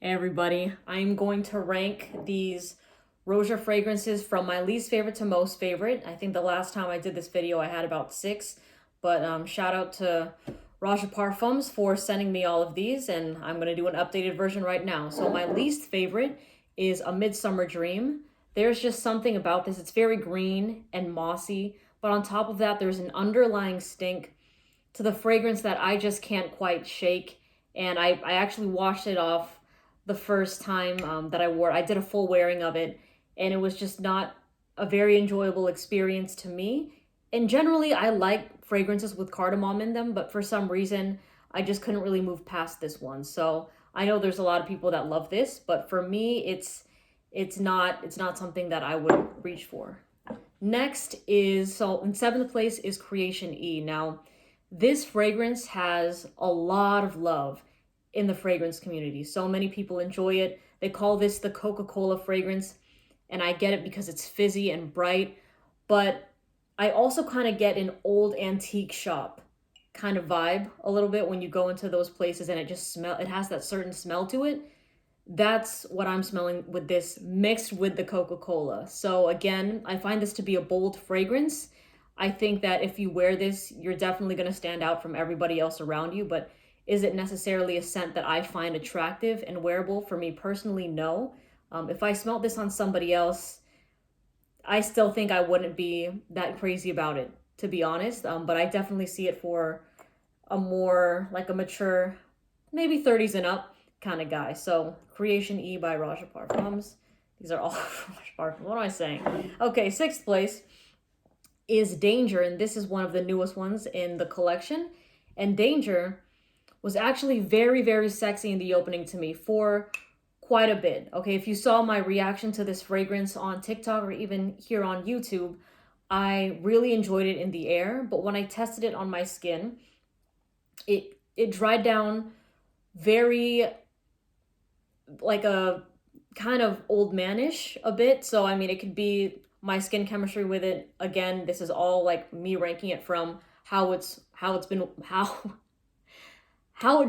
Hey everybody, I'm going to rank these Roja fragrances from my least favorite to most favorite. I think the last time I did this video I had about six, but shout out to Roja Parfums for sending me all of these, and I'm going to do an updated version right now. So my least favorite is a Midsummer Dream. There's just something about this. It's very green and mossy, but on top of that there's an underlying stink to the fragrance that I just can't quite shake. And I actually washed it off the first time that I wore it. I did a full wearing of it, and it was just not a very enjoyable experience to me. And generally, I like fragrances with cardamom in them, but for some reason, I just couldn't really move past this one. So I know there's a lot of people that love this, but for me, it's not something that I would reach for. Next is, so in seventh place is Creation E. Now, this fragrance has a lot of love in the fragrance community. So many people enjoy it. They call this the Coca-Cola fragrance, and I get it because it's fizzy and bright, but I also kind of get an old antique shop kind of vibe a little bit when you go into those places and it has that certain smell to it. That's what I'm smelling with this mixed with the Coca-Cola. So again, I find this to be a bold fragrance. I think that if you wear this, you're definitely going to stand out from everybody else around you, but is it necessarily a scent that I find attractive and wearable? For me personally, no. If I smelled this on somebody else, I still think I wouldn't be that crazy about it, to be honest. But I definitely see it for a more like a mature, maybe 30s and up kind of guy. So Creation E by Roja Parfums. These are all Roja Parfums. What am I saying? Okay, sixth place is Danger, and this is one of the newest ones in the collection. And Danger was actually very, very sexy in the opening to me for quite a bit. Okay, if you saw my reaction to this fragrance on TikTok or even here on YouTube, I really enjoyed it in the air, but when I tested it on my skin, it dried down very like a kind of old manish a bit. So I mean, it could be my skin chemistry with it. Again, this is all like me ranking it from how it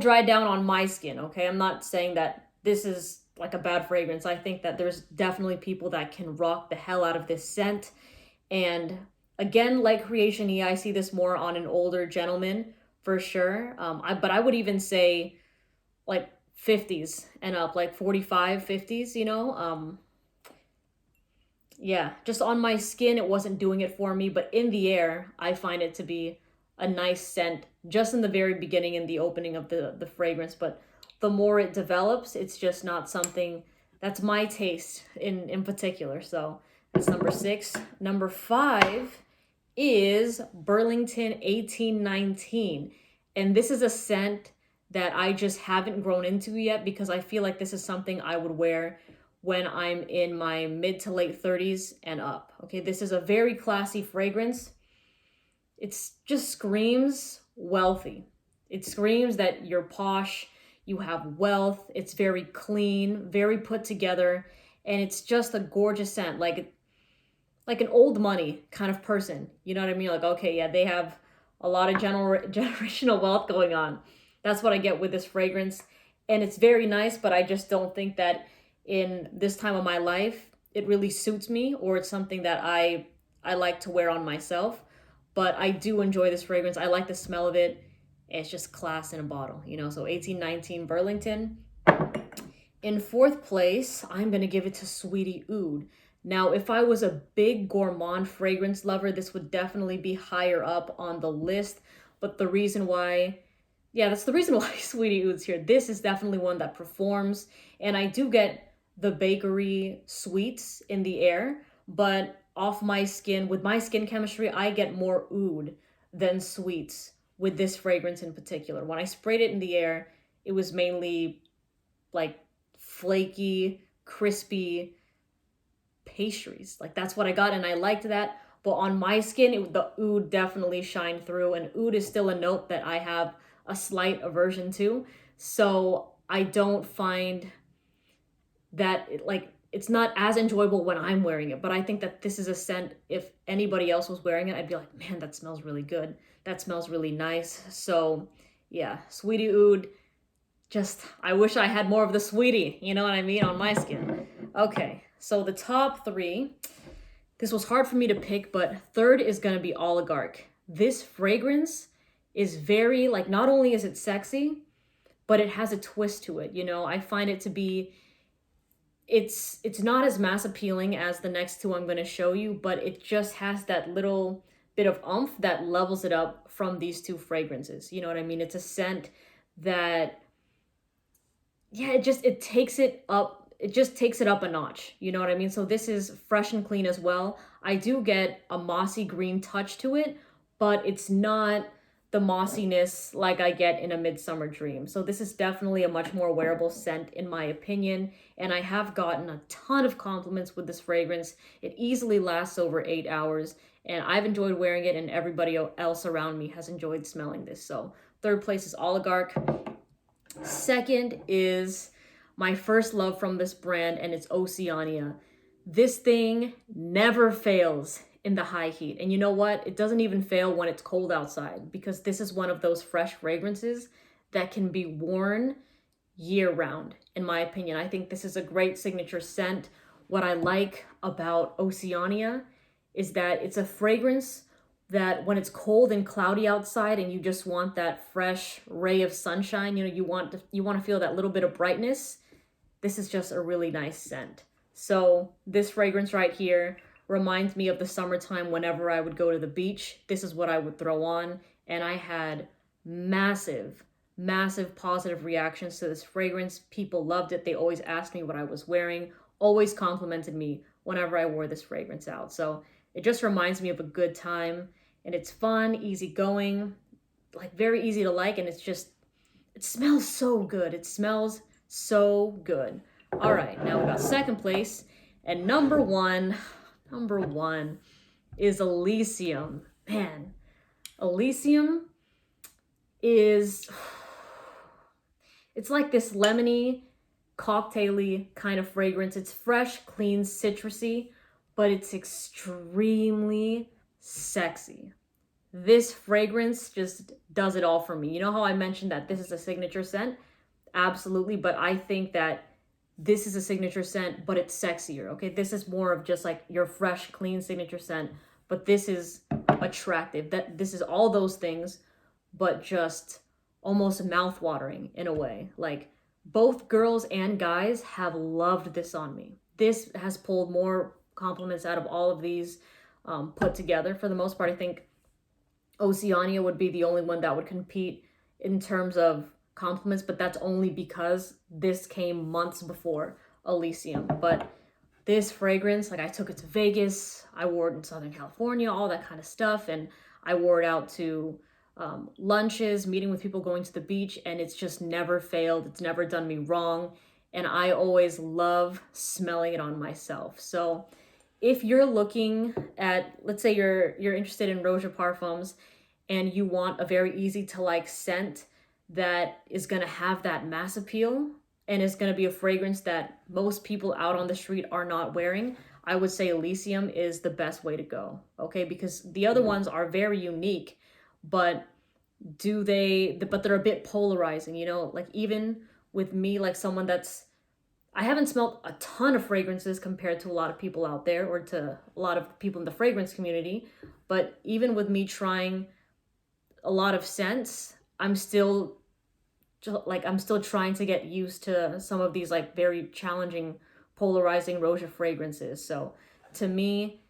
dried down on my skin. Okay, I'm not saying that this is like a bad fragrance. I think that there's definitely people that can rock the hell out of this scent. And again, like Creation E, I see this more on an older gentleman for sure. But I would even say like 50s and up, like 45, 50s, you know? Yeah, just on my skin, it wasn't doing it for me, but in the air, I find it to be a nice scent just in the very beginning in the opening of the fragrance. But the more it develops, it's just not something that's my taste in particular. So that's number six. Number five is Burlington 1819. And this is a scent that I just haven't grown into yet because I feel like this is something I would wear when I'm in my mid to late 30s and up. Okay, this is a very classy fragrance. It's just screams wealthy. It screams that you're posh, you have wealth, it's very clean, very put together, and it's just a gorgeous scent. Like an old money kind of person. You know what I mean? Like, okay, yeah, they have a lot of generational wealth going on. That's what I get with this fragrance. And it's very nice, but I just don't think that in this time of my life, it really suits me or it's something that I like to wear on myself. But I do enjoy this fragrance. I like the smell of it. It's just class in a bottle, you know? So 1819 Burlington. In fourth place, I'm going to give it to Sweetie Oud. Now, if I was a big gourmand fragrance lover, this would definitely be higher up on the list. But the reason why, yeah, that's the reason why Sweetie Oud's here. This is definitely one that performs. And I do get the bakery sweets in the air, but off my skin, with my skin chemistry, I get more oud than sweets with this fragrance in particular. When I sprayed it in the air, it was mainly like flaky, crispy pastries. Like that's what I got, and I liked that. But on my skin, the oud definitely shined through, and oud is still a note that I have a slight aversion to. So I don't find that it's not as enjoyable when I'm wearing it. But I think that this is a scent. If anybody else was wearing it, I'd be like, man, that smells really good. That smells really nice. So yeah, Sweetie Oud just, I wish I had more of the sweetie, you know what I mean, on my skin. Okay, so the top three, this was hard for me to pick, but third is gonna be Oligarch. This fragrance is very, like, not only is it sexy, but it has a twist to it, you know? I find it to be, it's not as mass appealing as the next two I'm gonna show you, but it just has that little bit of oomph that levels it up from these two fragrances. You know what I mean? It's a scent that, yeah, it takes it up. It just takes it up a notch. You know what I mean? So this is fresh and clean as well. I do get a mossy green touch to it, but it's not the mossiness like I get in a Midsummer Dream. So this is definitely a much more wearable scent in my opinion. And I have gotten a ton of compliments with this fragrance. It easily lasts over 8 hours. And I've enjoyed wearing it, and everybody else around me has enjoyed smelling this. So third place is Oligarch. Second is my first love from this brand, and it's Oceania. This thing never fails in the high heat. And you know what? It doesn't even fail when it's cold outside, because this is one of those fresh fragrances that can be worn year round, in my opinion. I think this is a great signature scent. What I like about Oceania is that it's a fragrance that when it's cold and cloudy outside and you just want that fresh ray of sunshine, you know, you want to feel that little bit of brightness, this is just a really nice scent. So this fragrance right here reminds me of the summertime. Whenever I would go to the beach, this is what I would throw on, and I had massive positive reactions to this fragrance. People loved it. They always asked me what I was wearing, always complimented me whenever I wore this fragrance out. So it just reminds me of a good time, and it's fun, easygoing, like very easy to like, and it's just, it smells so good. It smells so good. All right, now we got second place, and number one is Elysium. Man, Elysium is, it's like this lemony, cocktaily kind of fragrance. It's fresh, clean, citrusy, but it's extremely sexy. This fragrance just does it all for me. You know how I mentioned that this is a signature scent? Absolutely, but I think that this is a signature scent, but it's sexier, okay? This is more of just like your fresh, clean signature scent, but this is attractive. This is all those things, but just almost mouth-watering in a way. Like, both girls and guys have loved this on me. This has pulled more compliments out of all of these put together. For the most part, I think Oceania would be the only one that would compete in terms of compliments, but that's only because this came months before Elysium. But this fragrance, like, I took it to Vegas, I wore it in Southern California, all that kind of stuff, and I wore it out to lunches, meeting with people, going to the beach, and it's just never failed. It's never done me wrong, and I always love smelling it on myself. So if you're looking at, let's say you're interested in Roja Parfums and you want a very easy to like scent that is going to have that mass appeal and is going to be a fragrance that most people out on the street are not wearing, I would say Elysium is the best way to go, okay? Because the other ones are very unique, but they're a bit polarizing, you know? Like, even with me, like someone that's, I haven't smelled a ton of fragrances compared to a lot of people out there, or to a lot of people in the fragrance community, but even with me trying a lot of scents, I'm still trying to get used to some of these like very challenging, polarizing Roja fragrances. So to me,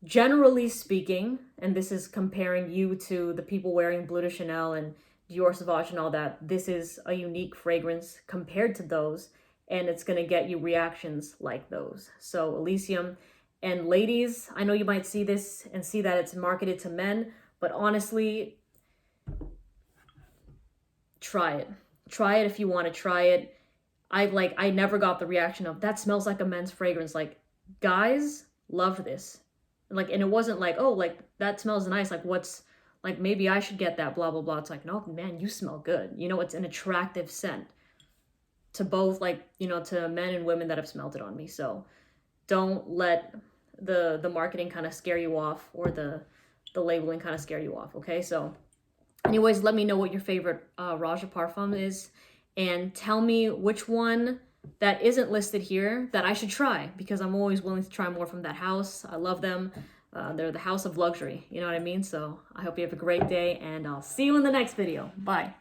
generally speaking, and this is comparing you to the people wearing Bleu de Chanel and Dior Sauvage and all that, this is a unique fragrance compared to those, and it's going to get you reactions like those. So Elysium. And ladies, I know you might see this and see that it's marketed to men, but honestly, try it. Try it if you want to try it. I never got the reaction of, that smells like a men's fragrance. Like, guys love this. Like, and it wasn't like, oh, like, that smells nice. Like, what's, like, maybe I should get that, blah, blah, blah. It's like, no, man, you smell good. You know, it's an attractive scent to both, like, you know, to men and women that have smelled it on me. So don't let the marketing kind of scare you off, or the labeling kind of scare you off, okay? So anyways, let me know what your favorite Roja Parfum is, and tell me which one that isn't listed here that I should try, because I'm always willing to try more from that house. I love them. They're the house of luxury. You know what I mean? So I hope you have a great day, and I'll see you in the next video. Bye.